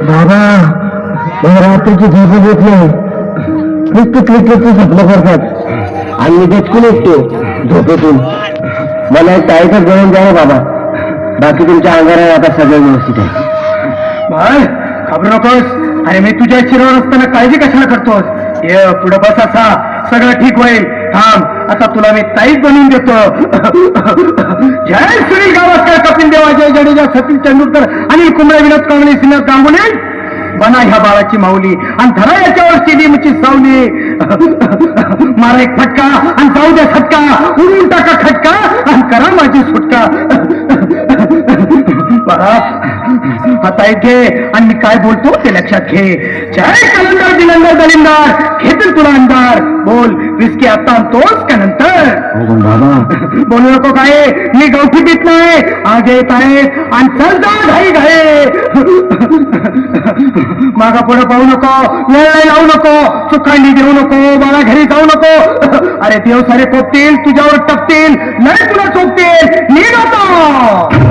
बाबा रात्रीची झोप येत नाही, नुसतं क्रिकेटची स्वप्न करतात आणि मी गचकून येतो झोपेतून. मला एक ताईचं गळून द्या बाबा, बाकी तुमच्या अंगारा आता सगळं व्यवस्थित आहे. बाळ घाबरू नकोस. अरे मी तुझ्या शिरावर असताना काळजी कशाला करतोस? ये पुढं बस, असा सगळं ठीक होईल. थांब, आता तुला मी ताईच बनवून देतो. जय सुनील गावस्कर, कपिल देव, अजय जडेजा, सचिन तेंडुलकर, अनिल कुंबळे, विनोद कांबळे, श्रीनाथ गांगुली, बना ह्या बाळाची माऊली आणि धरा याच्यावर स्टेडियमची सावली. मारा एक फटका आणि जाऊ द्या फटका, उडून टाका खटका आणि करा माझी सुटका. आता घे आणि मी काय बोलतो ते लक्षात घे. जय कलंदर जिलंदर दलिंदर, घेतील तुला अंधार. बोल, विस्की आता आणतोस का नंतर? बाबा बोलू नको काय, मी गवठी पित नाही. आज येत आहे आणि चल जा घाई घाई. मागा पुढे पाहू नको, वेळ लावू नको, सुखांडी देऊ नको, मला घरी जाऊ नको. अरे देव सारे पोपतील, तुझ्यावर टपतील, नाही तुला चोपतील. निघ आता.